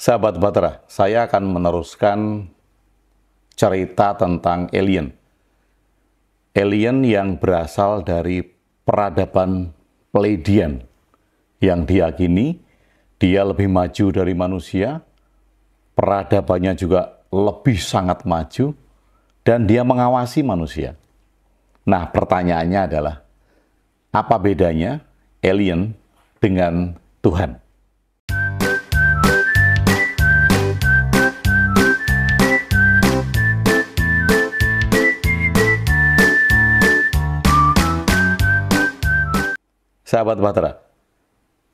Sahabat Bahtera, saya akan meneruskan cerita tentang alien. Alien yang berasal dari peradaban Pleiadian, yang diyakini dia lebih maju dari manusia, peradabannya juga lebih sangat maju, dan dia mengawasi manusia. Nah, pertanyaannya adalah, apa bedanya alien dengan Tuhan? Sahabat Bahtera,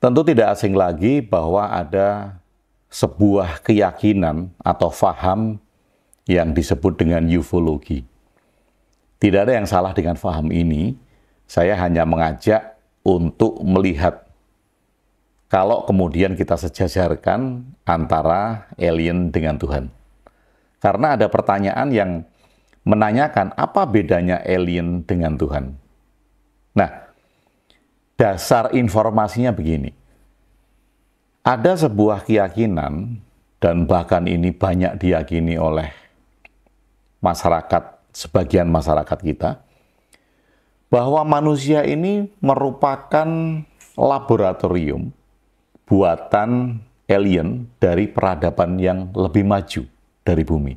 tentu tidak asing lagi bahwa ada sebuah keyakinan atau faham yang disebut dengan ufologi. Tidak ada yang salah dengan faham ini, saya hanya mengajak untuk melihat kalau kemudian kita sejajarkan antara alien dengan Tuhan. Karena ada pertanyaan yang menanyakan apa bedanya alien dengan Tuhan. Nah, dasar informasinya begini. Ada sebuah keyakinan, dan bahkan ini banyak diyakini oleh masyarakat, sebagian masyarakat kita, bahwa manusia ini merupakan laboratorium buatan alien dari peradaban yang lebih maju dari bumi.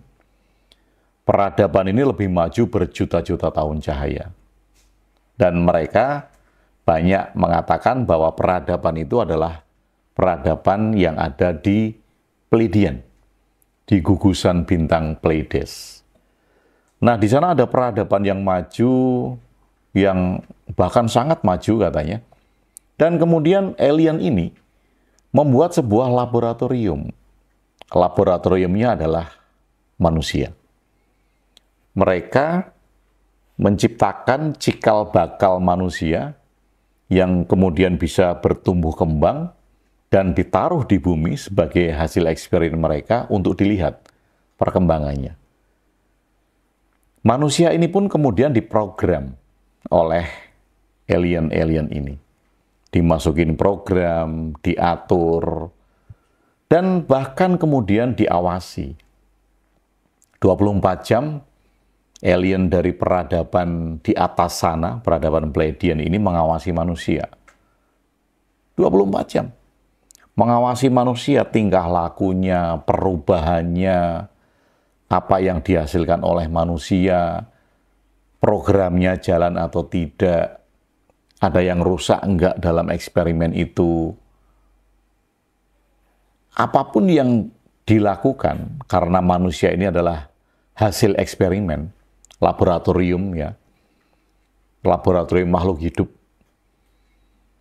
Peradaban ini lebih maju berjuta-juta tahun cahaya. Dan mereka banyak mengatakan bahwa peradaban itu adalah peradaban yang ada di Pleiadian, di gugusan bintang Pleiades. Nah, di sana ada peradaban yang maju, yang bahkan sangat maju katanya. Dan kemudian alien ini membuat sebuah laboratorium. Laboratoriumnya adalah manusia. Mereka menciptakan cikal bakal manusia yang kemudian bisa bertumbuh kembang dan ditaruh di bumi sebagai hasil eksperimen mereka untuk dilihat perkembangannya. Manusia ini pun kemudian diprogram oleh alien-alien ini. Dimasukin program, diatur, dan bahkan kemudian diawasi. 24 jam alien dari peradaban di atas sana, peradaban Pleiadian ini mengawasi manusia. 24 jam. Mengawasi manusia, tingkah lakunya, perubahannya, apa yang dihasilkan oleh manusia, programnya jalan atau tidak, ada yang rusak enggak dalam eksperimen itu. Apapun yang dilakukan, karena manusia ini adalah hasil eksperimen, laboratorium ya, laboratorium makhluk hidup,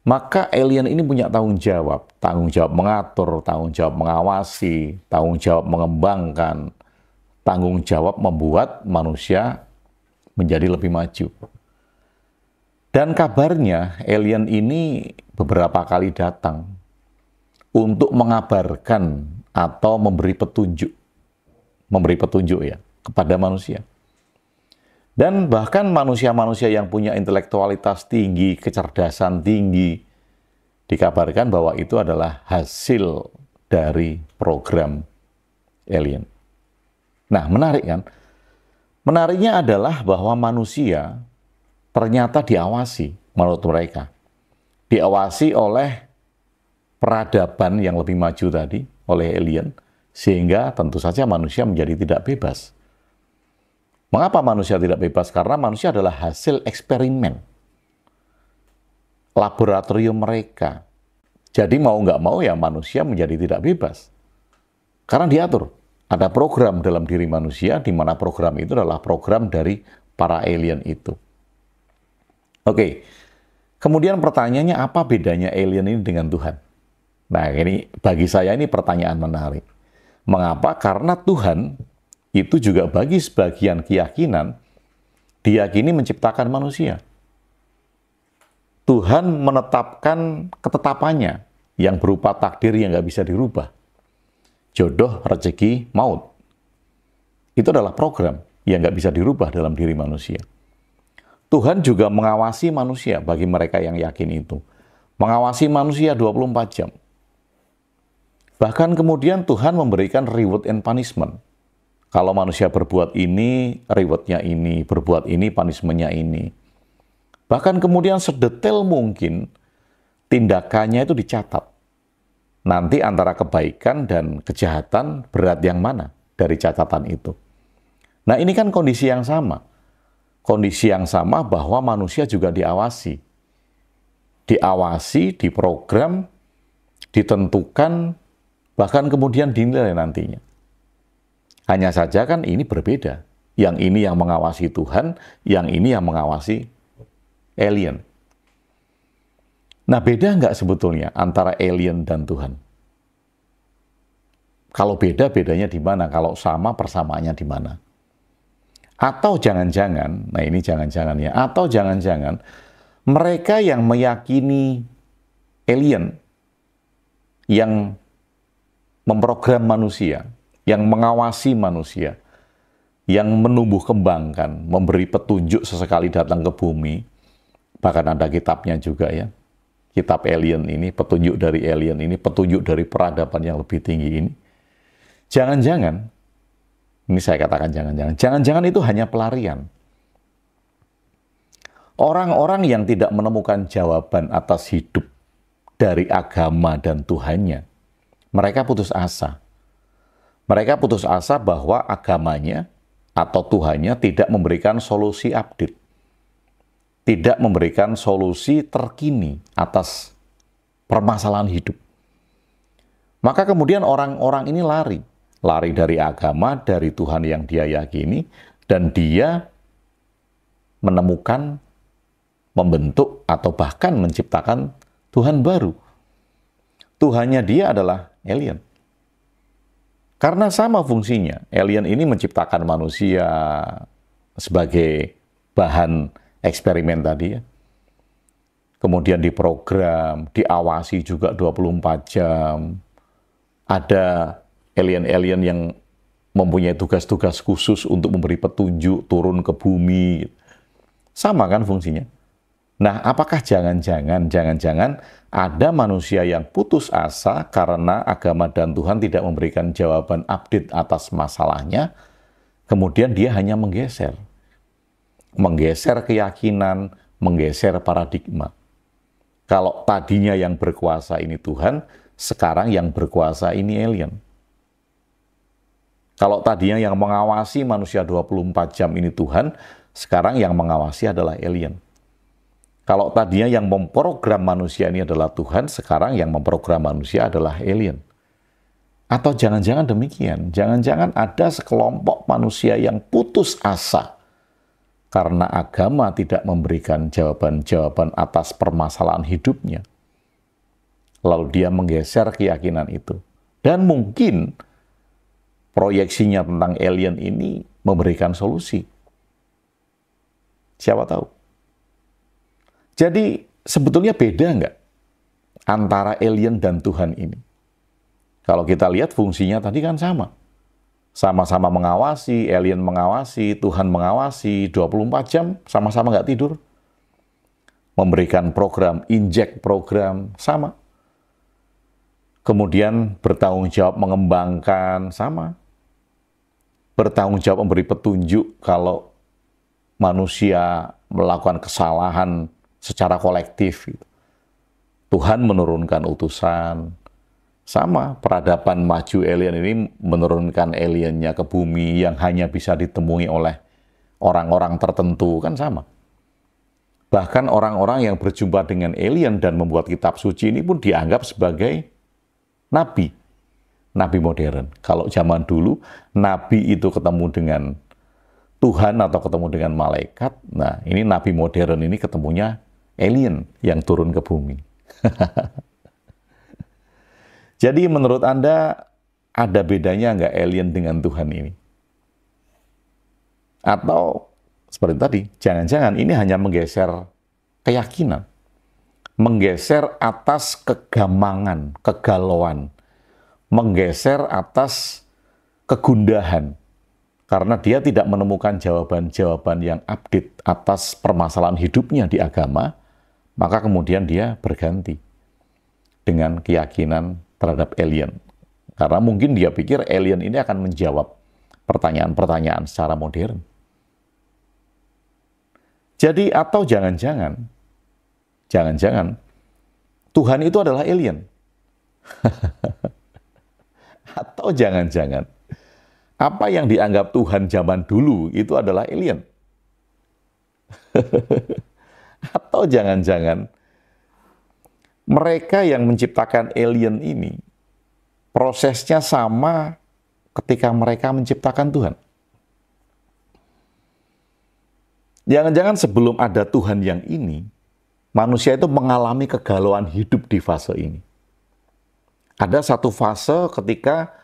maka alien ini punya tanggung jawab mengatur, tanggung jawab mengawasi, tanggung jawab mengembangkan, tanggung jawab membuat manusia menjadi lebih maju. Dan kabarnya alien ini beberapa kali datang untuk mengabarkan atau memberi petunjuk ya kepada manusia. Dan bahkan manusia-manusia yang punya intelektualitas tinggi, kecerdasan tinggi, dikabarkan bahwa itu adalah hasil dari program alien. Nah, menarik kan? Menariknya adalah bahwa manusia ternyata diawasi menurut mereka. Diawasi oleh peradaban yang lebih maju tadi, oleh alien, sehingga tentu saja manusia menjadi tidak bebas. Mengapa manusia tidak bebas? Karena manusia adalah hasil eksperimen laboratorium mereka. Jadi mau nggak mau ya manusia menjadi tidak bebas. Karena diatur. Ada program dalam diri manusia, di mana program itu adalah program dari para alien itu. Oke, kemudian pertanyaannya apa bedanya alien ini dengan Tuhan? Nah, ini bagi saya ini pertanyaan menarik. Mengapa? Karena Tuhan itu juga bagi sebagian keyakinan diyakini menciptakan manusia. Tuhan menetapkan ketetapannya yang berupa takdir yang nggak bisa dirubah. Jodoh, rezeki, maut. Itu adalah program yang nggak bisa dirubah dalam diri manusia. Tuhan juga mengawasi manusia bagi mereka yang yakin itu. Mengawasi manusia 24 jam. Bahkan kemudian Tuhan memberikan reward and punishment. Kalau manusia berbuat ini, rewardnya ini, berbuat ini, punishmentnya ini. Bahkan kemudian sedetail mungkin tindakannya itu dicatat. Nanti antara kebaikan dan kejahatan berat yang mana dari catatan itu. Nah, ini kan kondisi yang sama. Kondisi yang sama bahwa manusia juga diawasi. Diawasi, diprogram, ditentukan, bahkan kemudian dinilai nantinya. Hanya saja kan ini berbeda. Yang ini yang mengawasi Tuhan, yang ini yang mengawasi alien. Nah, beda nggak sebetulnya antara alien dan Tuhan? Kalau beda, bedanya di mana? Kalau sama, persamaannya di mana? Atau jangan-jangan, nah ini jangan-jangan ya, atau jangan-jangan mereka yang meyakini alien, yang memprogram manusia, yang mengawasi manusia, yang menumbuh kembangkan, memberi petunjuk sesekali datang ke bumi, bahkan ada kitabnya juga ya, kitab alien ini, petunjuk dari alien ini, petunjuk dari peradaban yang lebih tinggi ini. Jangan-jangan, ini saya katakan jangan-jangan itu hanya pelarian. Orang-orang yang tidak menemukan jawaban atas hidup dari agama dan Tuhannya, mereka putus asa. Mereka putus asa bahwa agamanya atau Tuhannya tidak memberikan solusi update. Tidak memberikan solusi terkini atas permasalahan hidup. Maka kemudian orang-orang ini lari dari agama, dari Tuhan yang dia yakini, dan dia menemukan, membentuk, atau bahkan menciptakan Tuhan baru. Tuhannya dia adalah alien. Karena sama fungsinya, alien ini menciptakan manusia sebagai bahan eksperimen tadi ya. Kemudian diprogram, diawasi juga 24 jam. Ada alien-alien yang mempunyai tugas-tugas khusus untuk memberi petunjuk, turun ke bumi. Sama kan fungsinya? Nah, apakah jangan-jangan ada manusia yang putus asa karena agama dan Tuhan tidak memberikan jawaban update atas masalahnya, kemudian dia hanya menggeser keyakinan, menggeser paradigma. Kalau tadinya yang berkuasa ini Tuhan, sekarang yang berkuasa ini alien. Kalau tadinya yang mengawasi manusia 24 jam ini Tuhan, sekarang yang mengawasi adalah alien. Kalau tadinya yang memprogram manusia ini adalah Tuhan, sekarang yang memprogram manusia adalah alien. Atau jangan-jangan demikian, jangan-jangan ada sekelompok manusia yang putus asa karena agama tidak memberikan jawaban-jawaban atas permasalahan hidupnya. Lalu dia menggeser keyakinan itu. Dan mungkin proyeksinya tentang alien ini memberikan solusi. Siapa tahu. Jadi sebetulnya beda nggak antara alien dan Tuhan ini? Kalau kita lihat fungsinya tadi kan sama. Sama-sama mengawasi, alien mengawasi, Tuhan mengawasi, 24 jam sama-sama nggak tidur. Memberikan program, injek program, sama. Kemudian bertanggung jawab mengembangkan, sama. Bertanggung jawab memberi petunjuk kalau manusia melakukan kesalahan secara kolektif. Tuhan menurunkan utusan. Sama, peradaban maju alien ini menurunkan aliennya ke bumi yang hanya bisa ditemui oleh orang-orang tertentu, kan sama. Bahkan orang-orang yang berjumpa dengan alien dan membuat kitab suci ini pun dianggap sebagai nabi. Nabi modern. Kalau zaman dulu, nabi itu ketemu dengan Tuhan atau ketemu dengan malaikat. Nah, ini nabi modern ini ketemunya alien yang turun ke bumi. Jadi menurut Anda, ada bedanya nggak alien dengan Tuhan ini? Atau seperti tadi, jangan-jangan ini hanya menggeser keyakinan. Menggeser atas kegamangan, kegalauan. Menggeser atas kegundahan. Karena dia tidak menemukan jawaban-jawaban yang update atas permasalahan hidupnya di agama, maka kemudian dia berganti dengan keyakinan terhadap alien. Karena mungkin dia pikir alien ini akan menjawab pertanyaan-pertanyaan secara modern. Jadi, atau jangan-jangan Tuhan itu adalah alien. Atau jangan-jangan apa yang dianggap Tuhan zaman dulu itu adalah alien. Atau jangan-jangan mereka yang menciptakan alien ini prosesnya sama ketika mereka menciptakan Tuhan. Jangan-jangan sebelum ada Tuhan yang ini, manusia itu mengalami kegalauan hidup di fase ini. Ada satu fase ketika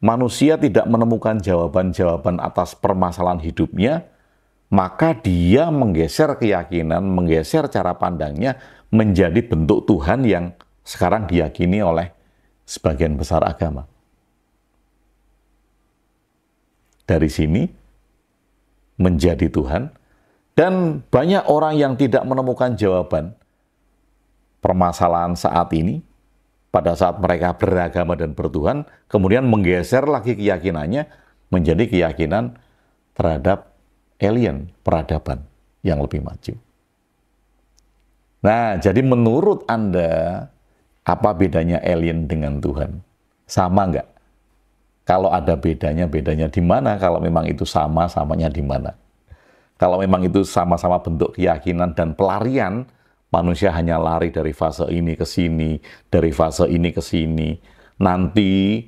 manusia tidak menemukan jawaban-jawaban atas permasalahan hidupnya, maka dia menggeser keyakinan, menggeser cara pandangnya menjadi bentuk Tuhan yang sekarang diyakini oleh sebagian besar agama. Dari sini menjadi Tuhan, dan banyak orang yang tidak menemukan jawaban permasalahan saat ini, pada saat mereka beragama dan bertuhan, kemudian menggeser lagi keyakinannya menjadi keyakinan terhadap alien, peradaban yang lebih maju. Nah, jadi menurut Anda, apa bedanya alien dengan Tuhan? Sama nggak? Kalau ada bedanya, bedanya di mana? Kalau memang itu sama, samanya di mana? Kalau memang itu sama-sama bentuk keyakinan dan pelarian, manusia hanya lari dari fase ini ke sini, dari fase ini ke sini. Nanti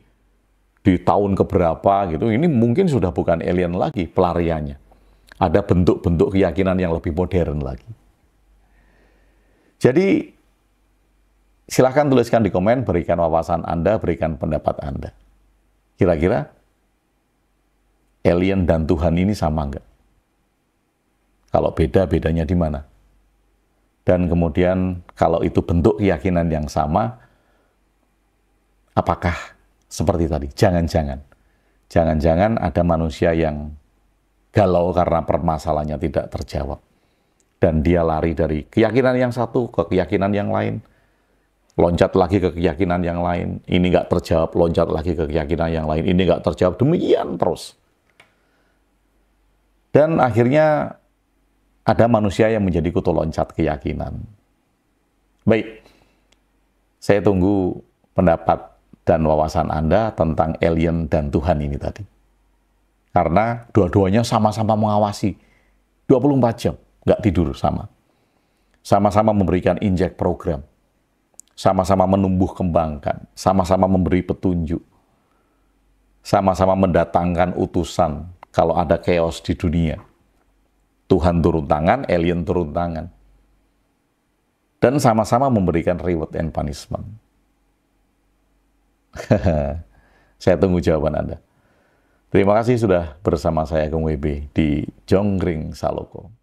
di tahun keberapa gitu, ini mungkin sudah bukan alien lagi pelariannya. Ada bentuk-bentuk keyakinan yang lebih modern lagi. Jadi, silahkan tuliskan di komen, berikan wawasan Anda, berikan pendapat Anda. Kira-kira alien dan Tuhan ini sama nggak? Kalau beda, bedanya di mana? Dan kemudian kalau itu bentuk keyakinan yang sama, apakah seperti tadi? Jangan-jangan ada manusia yang galau karena permasalahannya tidak terjawab. Dan dia lari dari keyakinan yang satu ke keyakinan yang lain. Loncat lagi ke keyakinan yang lain. Ini nggak terjawab, loncat lagi ke keyakinan yang lain. Ini nggak terjawab, demikian terus. Dan akhirnya ada manusia yang menjadi kutu loncat keyakinan. Baik, saya tunggu pendapat dan wawasan Anda tentang alien dan Tuhan ini tadi. Karena dua-duanya sama-sama mengawasi 24 jam, nggak tidur sama. Sama-sama memberikan injek program. Sama-sama menumbuh kembangkan. Sama-sama memberi petunjuk. Sama-sama mendatangkan utusan kalau ada chaos di dunia. Tuhan turun tangan, alien turun tangan. Dan sama-sama memberikan reward and punishment. Saya tunggu jawaban Anda. Terima kasih sudah bersama saya, Kung WB, di Jonggring Saloko.